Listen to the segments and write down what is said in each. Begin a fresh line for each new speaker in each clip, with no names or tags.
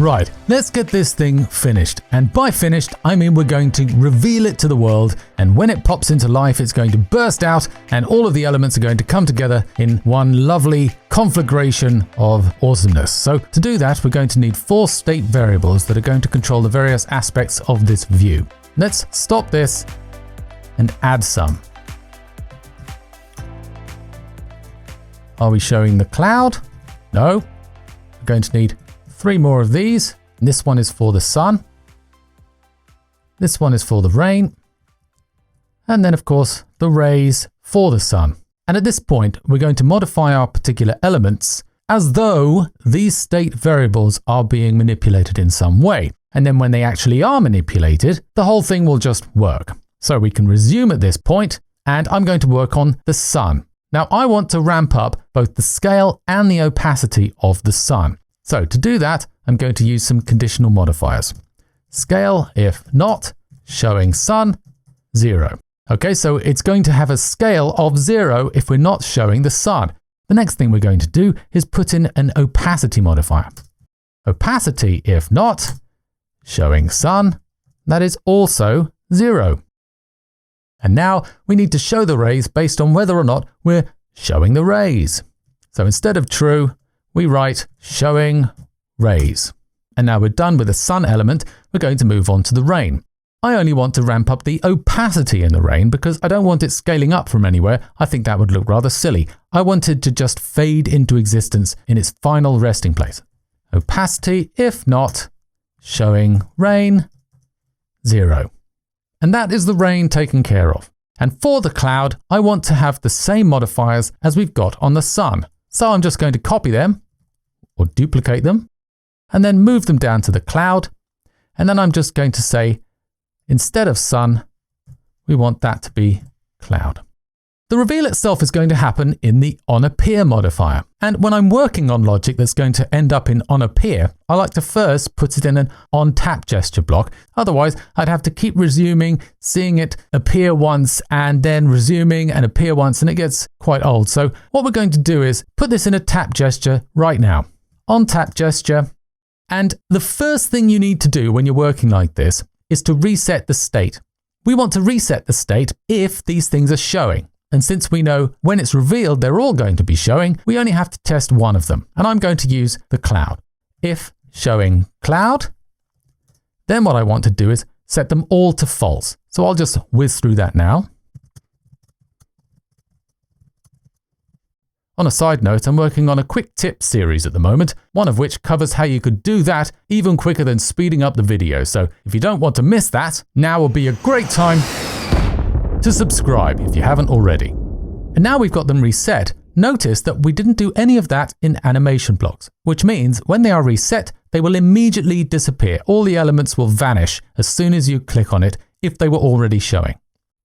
Right, let's get this thing finished. And by finished, I mean we're going to reveal it to the world, and when it pops into life, it's going to burst out and all of the elements are going to come together in one lovely conflagration of awesomeness. So to do that, we're going to need 4 state variables that are going to control the various aspects of this view. Let's stop this and add some. Are we showing the cloud? No. We're going to need 3 more of these. This one is for the sun. This one is for the rain. And then of course the rays for the sun. And at this point we're going to modify our particular elements as though these state variables are being manipulated in some way. And then when they actually are manipulated, the whole thing will just work. So we can resume at this point, and I'm going to work on the sun. Now I want to ramp up both the scale and the opacity of the sun. So to do that, I'm going to use some conditional modifiers. Scale, if not, showing sun, 0. Okay, so it's going to have a scale of 0 if we're not showing the sun. The next thing we're going to do is put in an opacity modifier. Opacity, if not, showing sun, that is also 0. And now we need to show the rays based on whether or not we're showing the rays. So instead of true, we write showing rays. And now we're done with the sun element, we're going to move on to the rain. I only want to ramp up the opacity in the rain because I don't want it scaling up from anywhere. I think that would look rather silly. I want it to just fade into existence in its final resting place. Opacity, if not, showing rain, 0. And that is the rain taken care of. And for the cloud, I want to have the same modifiers as we've got on the sun. So I'm just going to copy them or duplicate them and then move them down to the cloud. And then I'm just going to say, instead of sun, we want that to be cloud. The reveal itself is going to happen in the onAppear modifier. And when I'm working on logic that's going to end up in onAppear, I like to first put it in an onTap gesture block. Otherwise, I'd have to keep resuming, seeing it appear once and then resuming and appear once, and it gets quite old. So what we're going to do is put this in a tap gesture right now. OnTap gesture. And the first thing you need to do when you're working like this is to reset the state. We want to reset the state if these things are showing. And since we know when it's revealed, they're all going to be showing, we only have to test one of them. And I'm going to use the cloud. If showing cloud, then what I want to do is set them all to false. So I'll just whiz through that now. On a side note, I'm working on a quick tip series at the moment, one of which covers how you could do that even quicker than speeding up the video. So if you don't want to miss that, now will be a great time to subscribe if you haven't already. And now we've got them reset. Notice that we didn't do any of that in animation blocks, which means when they are reset, they will immediately disappear. All the elements will vanish as soon as you click on it if they were already showing.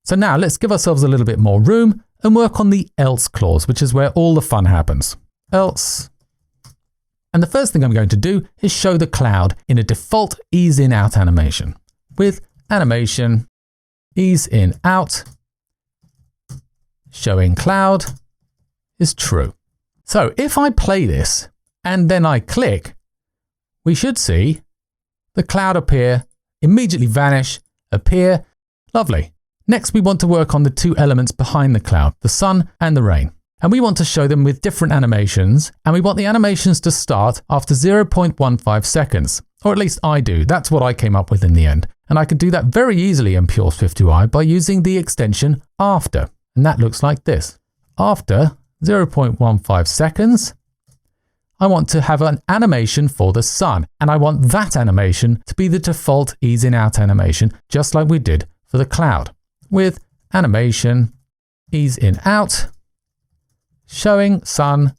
So now let's give ourselves a little bit more room and work on the else clause, which is where all the fun happens. Else. And the first thing I'm going to do is show the cloud in a default ease in out animation with animation ease in out, showing cloud is true. So if I play this and then I click, we should see the cloud appear, immediately vanish, appear. Lovely. Next, we want to work on the 2 elements behind the cloud, the sun and the rain. And we want to show them with different animations, and we want the animations to start after 0.15 seconds. Or at least I do. That's what I came up with in the end. And I can do that very easily in PureSwiftUI by using the extension after. And that looks like this. After 0.15 seconds, I want to have an animation for the sun. And I want that animation to be the default ease in out animation, just like we did for the cloud. With animation ease in out, showing sun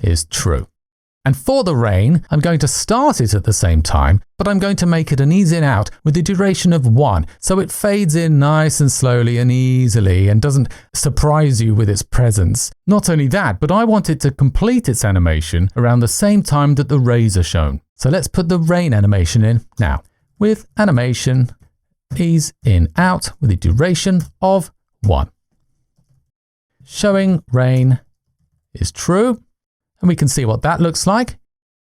is true. And for the rain, I'm going to start it at the same time, but I'm going to make it an ease in out with the duration of 1. So it fades in nice and slowly and easily and doesn't surprise you with its presence. Not only that, but I want it to complete its animation around the same time that the rays are shown. So let's put the rain animation in now with animation ease in out with a duration of 1. Showing rain is true. And we can see what that looks like.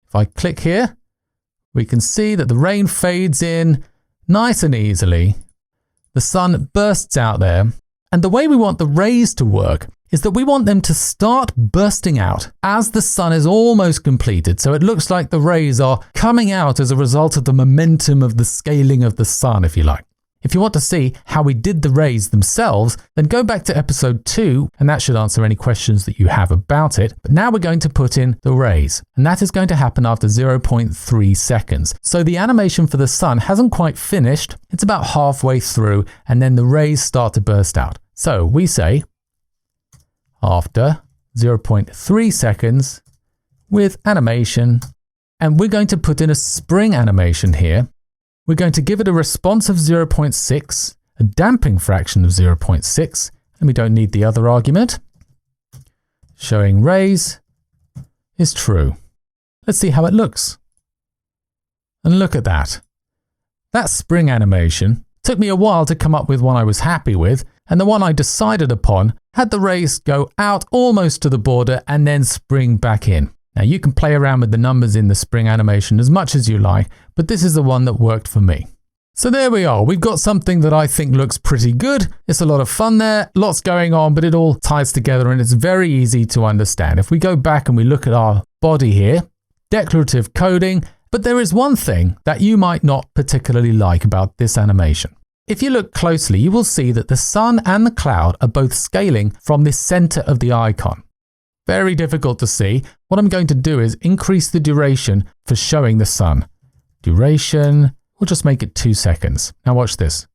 If I click here, we can see that the rain fades in nice and easily. The sun bursts out there. And the way we want the rays to work is that we want them to start bursting out as the sun is almost completed. So it looks like the rays are coming out as a result of the momentum of the scaling of the sun, if you like. If you want to see how we did the rays themselves, then go back to episode 2, and that should answer any questions that you have about it. But now we're going to put in the rays, and that is going to happen after 0.3 seconds. So the animation for the sun hasn't quite finished. It's about halfway through, and then the rays start to burst out. So we say after 0.3 seconds with animation, and we're going to put in a spring animation here. We're going to give it a response of 0.6, a damping fraction of 0.6, and we don't need the other argument. Showing rays is true. Let's see how it looks. And look at that. That spring animation took me a while to come up with one I was happy with, and the one I decided upon had the rays go out almost to the border and then spring back in. Now you can play around with the numbers in the spring animation as much as you like, but this is the one that worked for me. So there we are. We've got something that I think looks pretty good. It's a lot of fun there, lots going on, but it all ties together and it's very easy to understand. If we go back and we look at our body here, declarative coding, but there is one thing that you might not particularly like about this animation. If you look closely, you will see that the sun and the cloud are both scaling from the center of the icon. Very difficult to see. What I'm going to do is increase the duration for showing the sun. Duration, we'll just make it 2 seconds. Now watch this.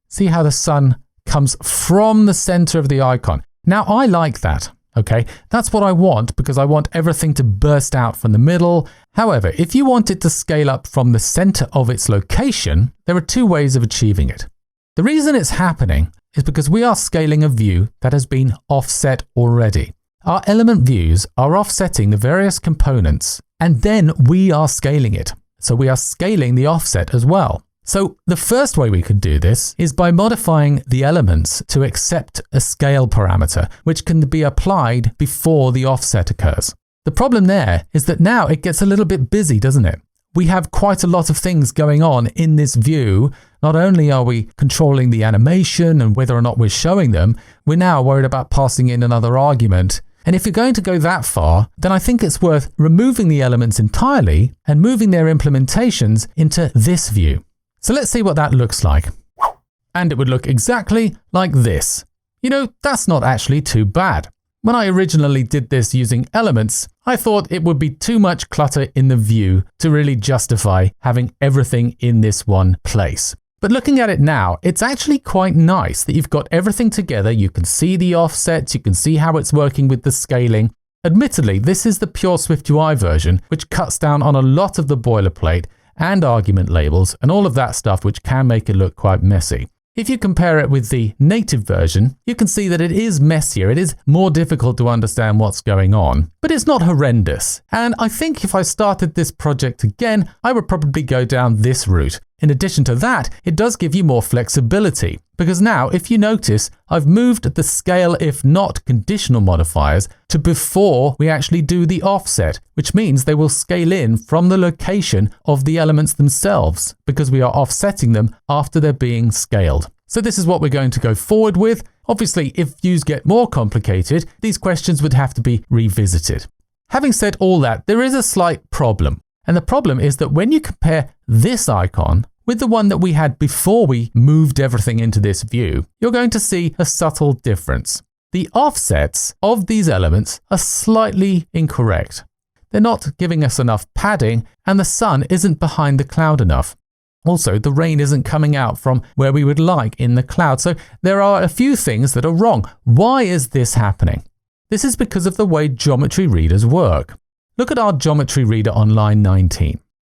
See how the sun comes from the center of the icon. Now I like that, okay? That's what I want because I want everything to burst out from the middle. However, if you want it to scale up from the center of its location, there are 2 ways of achieving it. The reason it's happening is because we are scaling a view that has been offset already. Our element views are offsetting the various components, and then we are scaling it. So we are scaling the offset as well. So the first way we could do this is by modifying the elements to accept a scale parameter, which can be applied before the offset occurs. The problem there is that now it gets a little bit busy, doesn't it? We have quite a lot of things going on in this view. Not only are we controlling the animation and whether or not we're showing them, we're now worried about passing in another argument. And if you're going to go that far, then I think it's worth removing the elements entirely and moving their implementations into this view. So let's see what that looks like. And it would look exactly like this. You know, that's not actually too bad. When I originally did this using elements, I thought it would be too much clutter in the view to really justify having everything in this one place. But looking at it now, it's actually quite nice that you've got everything together. You can see the offsets, you can see how it's working with the scaling. Admittedly, this is the PureSwiftUI version, which cuts down on a lot of the boilerplate and argument labels and all of that stuff, which can make it look quite messy. If you compare it with the native version, you can see that it is messier. It is more difficult to understand what's going on, but it's not horrendous. And I think if I started this project again, I would probably go down this route. In addition to that, it does give you more flexibility because now, if you notice, I've moved the scale if not conditional modifiers to before we actually do the offset, which means they will scale in from the location of the elements themselves because we are offsetting them after they're being scaled. So this is what we're going to go forward with. Obviously, if views get more complicated, these questions would have to be revisited. Having said all that, there is a slight problem. And the problem is that when you compare this icon with the one that we had before we moved everything into this view, you're going to see a subtle difference. The offsets of these elements are slightly incorrect. They're not giving us enough padding, and the sun isn't behind the cloud enough. Also, the rain isn't coming out from where we would like in the cloud. So there are a few things that are wrong. Why is this happening? This is because of the way geometry readers work. Look at our geometry reader on line 19.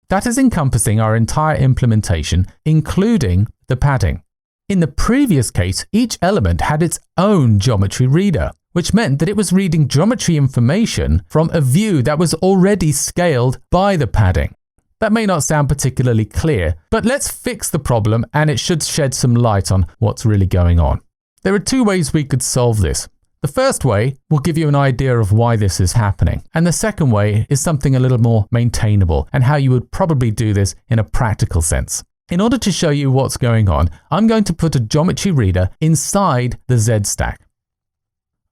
That is encompassing our entire implementation, including the padding. In the previous case, each element had its own geometry reader, which meant that it was reading geometry information from a view that was already scaled by the padding. That may not sound particularly clear, but let's fix the problem and it should shed some light on what's really going on. There are 2 ways we could solve this. The first way will give you an idea of why this is happening. And the second way is something a little more maintainable and how you would probably do this in a practical sense. In order to show you what's going on, I'm going to put a geometry reader inside the Z stack.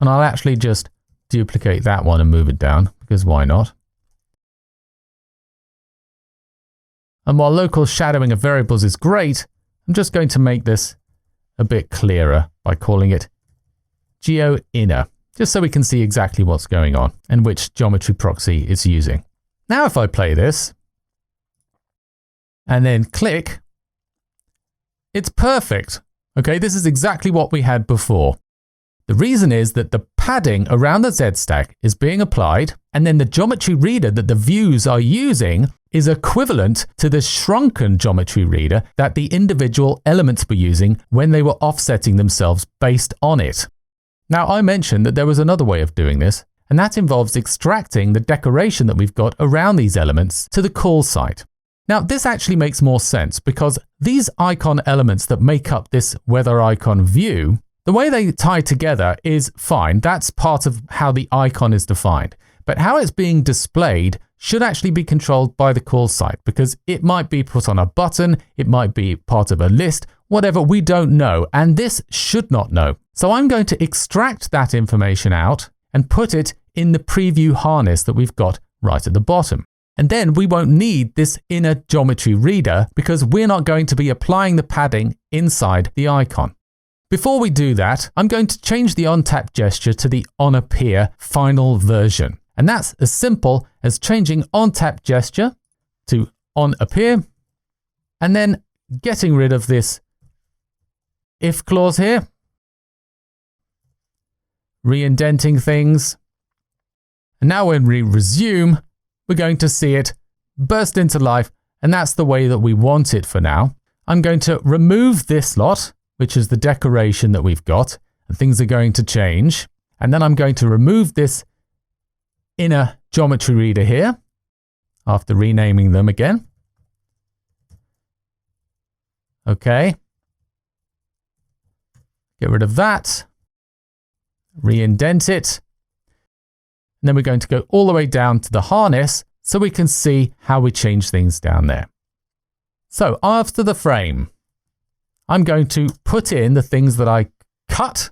And I'll actually just duplicate that one and move it down, because why not? And while local shadowing of variables is great, I'm just going to make this a bit clearer by calling it GeoInner, just so we can see exactly what's going on and which geometry proxy it's using. Now if I play this and then click, it's perfect. Okay, this is exactly what we had before. The reason is that the padding around the Z stack is being applied, and then the geometry reader that the views are using is equivalent to the shrunken geometry reader that the individual elements were using when they were offsetting themselves based on it. Now, I mentioned that there was another way of doing this, and that involves extracting the decoration that we've got around these elements to the call site. Now, this actually makes more sense because these icon elements that make up this weather icon view, the way they tie together is fine. That's part of how the icon is defined. But how it's being displayed should actually be controlled by the call site, because it might be put on a button, it might be part of a list, whatever, we don't know, and this should not know. So I'm going to extract that information out and put it in the preview harness that we've got right at the bottom. And then we won't need this inner geometry reader because we're not going to be applying the padding inside the icon. Before we do that, I'm going to change the on-tap gesture to the on-appear final version. And that's as simple as changing on-tap gesture to on-appear, and then getting rid of this if clause here, re-indenting things. And now when we resume, we're going to see it burst into life, and that's the way that we want it for now. I'm going to remove this lot, which is the decoration that we've got, and things are going to change. And then I'm going to remove this inner geometry reader here after renaming them again. Okay. Get rid of that. Re-indent it. And then we're going to go all the way down to the harness so we can see how we change things down there. So after the frame, I'm going to put in the things that I cut.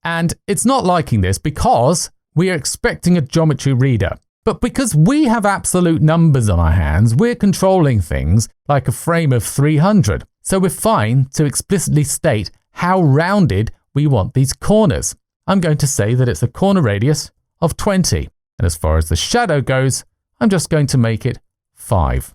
And it's not liking this because we are expecting a geometry reader. But because we have absolute numbers on our hands, we're controlling things like a frame of 300. So we're fine to explicitly state how rounded we want these corners. I'm going to say that it's a corner radius of 20. And as far as the shadow goes, I'm just going to make it 5.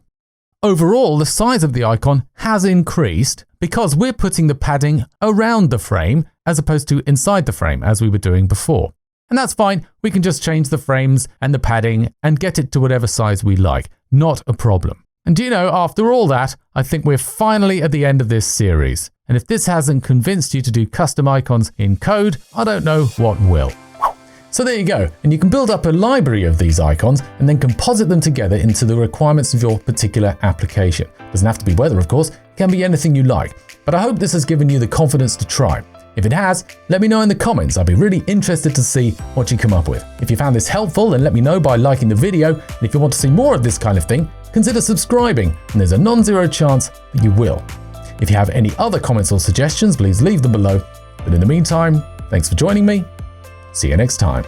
Overall, the size of the icon has increased because we're putting the padding around the frame as opposed to inside the frame as we were doing before. And that's fine. We can just change the frames and the padding and get it to whatever size we like. Not a problem. And do you know, after all that, I think we're finally at the end of this series. And if this hasn't convinced you to do custom icons in code, I don't know what will. So there you go, and you can build up a library of these icons and then composite them together into the requirements of your particular application. Doesn't have to be weather, of course, it can be anything you like. But I hope this has given you the confidence to try. If it has, let me know in the comments. I'd be really interested to see what you come up with. If you found this helpful, then let me know by liking the video. And if you want to see more of this kind of thing, consider subscribing, and there's a non-zero chance that you will. If you have any other comments or suggestions, please leave them below. But in the meantime, thanks for joining me. See you next time.